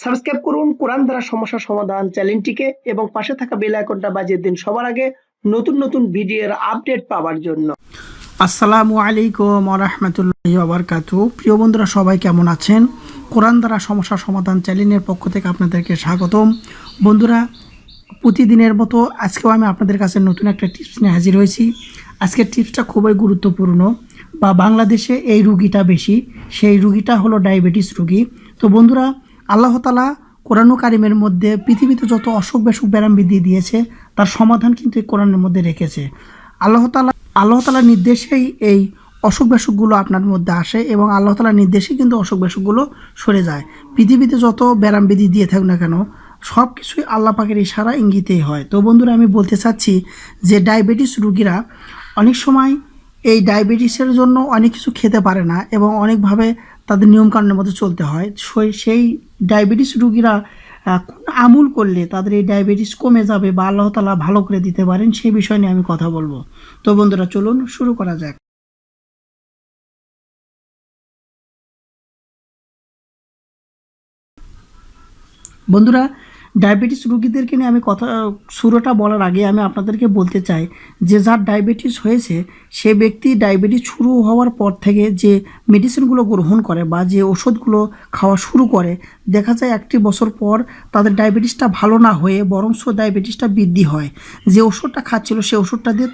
Subscribe করুন কোরআন দ্বারা সমস্যা সমাধান চ্যানেলটিকে এবং পাশে থাকা বেল আইকনটা বাজিয়ে দিন সবার আগে নতুন নতুন ভিডিওর আপডেট পাওয়ার জন্য। আসসালামু আলাইকুম ওয়া রাহমাতুল্লাহি ওয়া বারাকাতুহু। প্রিয় বন্ধুরা, সবাই কেমন আছেন? কোরআন দ্বারা সমস্যা সমাধান চ্যানেলের পক্ষ থেকে আপনাদেরকে স্বাগতম। বন্ধুরা, প্রতিদিনের মতো আজকেও আমি আপনাদের কাছে নতুন একটা টিপস নিয়ে হাজির হয়েছি। আজকের টিপসটা খুবই গুরুত্বপূর্ণ, বা বাংলাদেশে এই রুগীটা বেশি, সেই রুগীটা হলো ডায়াবেটিস রুগী। তো বন্ধুরা, আল্লাহ তাআলা কোরআন কারিমের মধ্যে পৃথিবীতে যত অসুখ বিসুখ ব্যারাম বিধি দিয়েছে তার সমাধান কিন্তু এই কোরআনের মধ্যে রেখেছে। আল্লাহ তাআলার নির্দেশেই এই অসুখ বিসুখগুলো আপনার মধ্যে আসে এবং আল্লাহ তাআলার নির্দেশেই কিন্তু অসুখ বিসুখগুলো সরে যায়। পৃথিবীতে যত ব্যারাম বিধি দিয়ে থাকুক না কেন, সব কিছুই আল্লাহ পাকের ইশারা ইঙ্গিতেই হয়। তো বন্ধুরা, আমি বলতে চাচ্ছি যে ডায়াবেটিস রুগীরা অনেক সময় এই ডায়াবেটিসের জন্য অনেক কিছু খেতে পারে না এবং অনেকভাবে তাদের নিয়মকানুনের মধ্যে চলতে হয়। সেই ডায়াবেটিস রুগীরা কোন আমল করলে তাদের এই ডায়াবেটিস কমে যাবে বা আল্লাহ তাআলা ভালো করে দিতে পারেন, সেই বিষয় নিয়ে আমি কথা বলবো। তো বন্ধুরা, চলুন শুরু করা যাক। বন্ধুরা, ডায়াবেটিস রুগীদেরকে নিয়ে আমি শুরুটা বলার আগে আমি আপনাদেরকে বলতে চাই যে যার ডায়াবেটিস হয়েছে সে ব্যক্তি ডায়াবেটিস শুরু হওয়ার পর থেকে যে মেডিসিনগুলো গ্রহণ করে বা যে ওষুধগুলো খাওয়া শুরু করে, দেখা যায় 1 বছর পর তাদের ডায়াবেটিসটা ভালো না হয়ে বরঞ্চ ডায়াবেটিসটা বৃদ্ধি হয়। যে ওষুধটা খাচ্ছিল সে ওষুধটা দিয়ে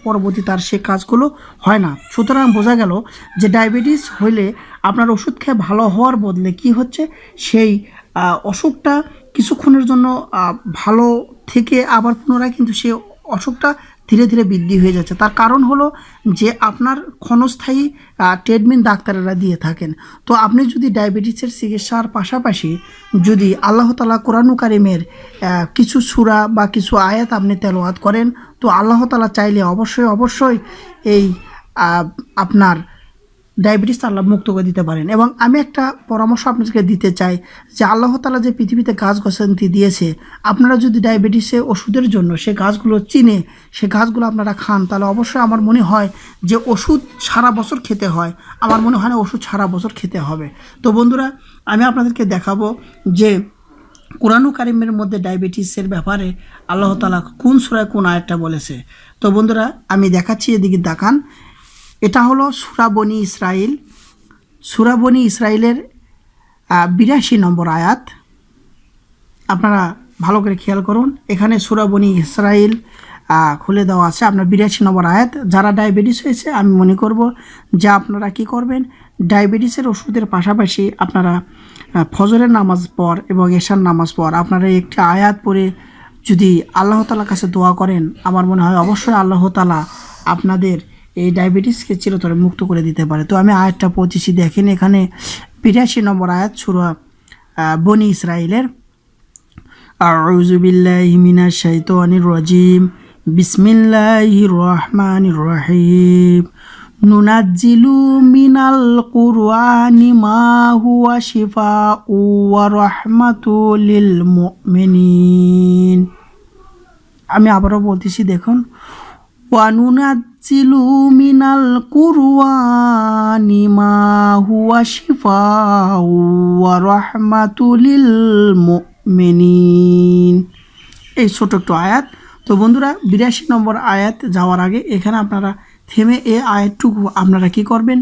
পরবর্তী তার সে কাজগুলো হয় না। সুতরাং বোঝা গেল যে ডায়াবেটিস হইলে আপনার ওষুধ খেয়ে ভালো হওয়ার বদলে কি হচ্ছে, সেই অসুখটা কিছুক্ষণের জন্য ভালো থেকে আবার পুনরায় কিন্তু সে অসুখটা ধীরে ধীরে বৃদ্ধি হয়ে যাচ্ছে। তার কারণ হলো যে আপনার ক্ষণস্থায়ী ট্রিটমেন্ট ডাক্তারেরা দিয়ে থাকেন। তো আপনি যদি ডায়াবেটিসের চিকিৎসার পাশাপাশি যদি আল্লাহ তাআলা কোরআন কারিমের কিছু সূরা বা কিছু আয়াত আপনি তেলাওয়াত করেন, তো আল্লাহ তাআলা চাইলে অবশ্যই এই আপনার ডায়াবেটিস আল্লাহ মুক্ত করে দিতে পারেন। এবং আমি একটা পরামর্শ আপনাদেরকে দিতে চাই যে আল্লাহ তাআলা যে পৃথিবীতে গাছ গাছালি দিয়েছে, আপনারা যদি ডায়াবেটিসে ওষুধের জন্য সে গাছগুলো চিনে সে গাছগুলো আপনারা খান, তাহলে অবশ্যই আমার মনে হয় যে ওষুধ সারা বছর খেতে হয়, আমার মনে হয় না ওষুধ সারা বছর খেতে হবে। তো বন্ধুরা, আমি আপনাদেরকে দেখাবো যে কোরআন কারিমের মধ্যে ডায়াবেটিসের ব্যাপারে আল্লাহ তাআলা কোন সূরায় কোন আয়াতটা বলেছে। তো বন্ধুরা, আমি দেখাচ্ছি, এদিকে দেখান। এটা হলো সূরা বনী ইসরাইল, সূরা বনী ইসরাইলের 82 নম্বর আয়াত। আপনারা ভালো করে খেয়াল করুন, এখানে সূরা বনী ইসরাইল খুলে দেওয়া আছে আপনার 82 নম্বর আয়াত। যারা ডায়াবেটিস হয়েছে আমি মনে করব যে আপনারা কি করবেন, ডায়াবেটিসের ওষুধের পাশাপাশি আপনারা ফজরের নামাজ পর এবং এশার নামাজ পর আপনারা একটি আয়াত পড়ে যদি আল্লাহ তাআলার কাছে দোয়া করেন, আমার মনে হয় অবশ্যই আল্লাহ তাআলা আপনাদের এই ডায়াবেটিসকে চিরতরে মুক্ত করে দিতে পারে। তো আমি আয়াতটা পড়তেছি, দেখেন এখানে 82 নম্বর আয়াত সূরা বনী ইসরাইলের। আউযু বিল্লাহি মিনাশ শাইতানির রাজিম, বিসমিল্লাহির রহমানির রহিম, নুনাজ্জিলু মিনাল কুরআনি মা হুয়া শিফাউ ওয়া রাহমাতুল লিল মুমিনিন। আমি আবারও বলতেছি, দেখুন, ওয়ানুনাজ্জিলু মিনাল কুরআনি মা হুয়া শিফাউ ওয়া রাহমাতুল লিল মুমিনিন। এই ছোট একটু আয়াত। তো বন্ধুরা, 82 নম্বর আয়াত যাওয়ার আগে এখানে আপনারা থেমে এই আয়াতটুকু আপনারা কি করবেন,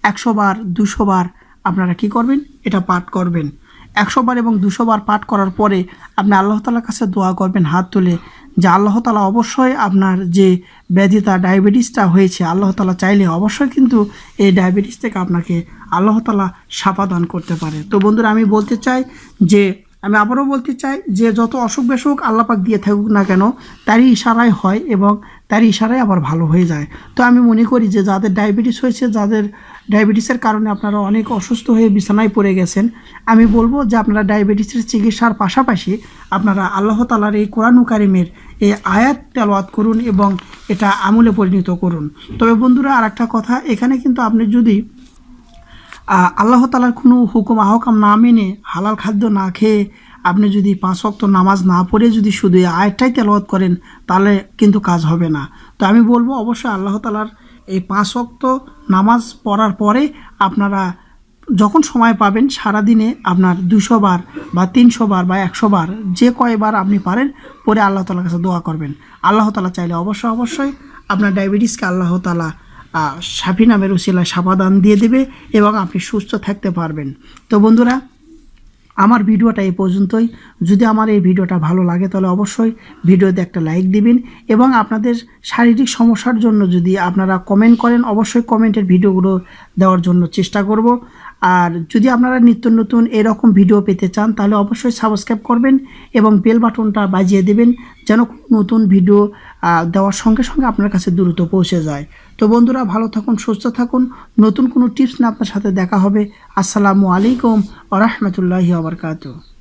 100 বার 200 বার আপনারা কি করবেন, এটা পাঠ করবেন। 100 বার এবং 200 বার পাঠ করার পরে আপনি আল্লাহ তাআলার কাছে দোয়া করবেন হাত তুলে যে আল্লাহ তাআলা অবশ্যই আপনার যে ব্যাধিটা ডায়াবেটিসটা হয়েছে, আল্লাহ তাআলা চাইলে অবশ্যই কিন্তু এই ডায়াবেটিস থেকে আপনাকে আল্লাহ তাআলা শাফা দান করতে পারে। তো বন্ধুরা, আমি আবারও বলতে চাই যে যত অসুখ বিসুখ আল্লাহ পাক দিয়ে থাকুক না কেন, তারই ইশারায় হয় এবং তারই ইশারায় আবার ভালো হয়ে যায়। তো আমি মনে করি যে যাদের ডায়াবেটিস হয়েছে, যাদের ডায়াবেটিসের কারণে আপনারা অনেক অসুস্থ হয়ে বিছানায় পড়ে গেছেন, আমি বলবো যে আপনারা ডায়াবেটিসের চিকিৎসার পাশাপাশি আপনারা আল্লাহ তাআলার এই কোরআন কারিমের এই আয়াত তেলাওয়াত করুন এবং এটা আমলে পরিণত করুন। তবে বন্ধুরা, আর একটা কথা, এখানে কিন্তু আপনি যদি আল্লাহ তাআলার কোনো হুকুম আহকাম না মেনে হালাল খাদ্য না খেয়ে আপনি যদি 5 ওয়াক্ত নামাজ না পড়ে যদি শুধু এই আয়াতটাই তেলাওয়াত করেন, তাহলে কিন্তু কাজ হবে না। তো আমি বলবো অবশ্যই আল্লাহ তাআলার এই 5 ওয়াক্ত নামাজ পড়ার পরে আপনারা যখন সময় পাবেন সারাদিনে আপনার 200 বার বা 300 বার বা 100 বার যে কয়বার আপনি পারেন পরে আল্লাহ তাআলার কাছে দোয়া করবেন। আল্লাহ তাআলা চাইলে অবশ্যই আপনার ডায়াবেটিসকে আল্লাহ তাআলা শাফি নামের উসিলায় সমাধান দিয়ে দেবে এবং আপনি সুস্থ থাকতে পারবেন। তো বন্ধুরা, আমার ভিডিওটা এই পর্যন্তই। যদি আমার এই ভিডিওটা ভালো লাগে তাহলে অবশ্যই ভিডিওতে একটা লাইক দিবেন এবং আপনাদের শারীরিক সমস্যার জন্য যদি আপনারা কমেন্ট করেন অবশ্যই কমেন্টের ভিডিওগুলো দেওয়ার জন্য চেষ্টা করব। আর যদি আপনারা নিত্য নতুন এরকম ভিডিও পেতে চান তাহলে অবশ্যই সাবস্ক্রাইব করবেন এবং বেল বাটনটা বাজিয়ে দেবেন যেন নতুন ভিডিও দেওয়ার সঙ্গে সঙ্গে আপনার কাছে দ্রুত পৌঁছে যায়। তো বন্ধুরা, ভালো থাকুন, সুস্থ থাকুন। নতুন কোনো টিপস না আপনার সাথে দেখা হবে। আসসালামু আলাইকুম ওয়া রাহমাতুল্লাহি ওয়া বারাকাতুহু।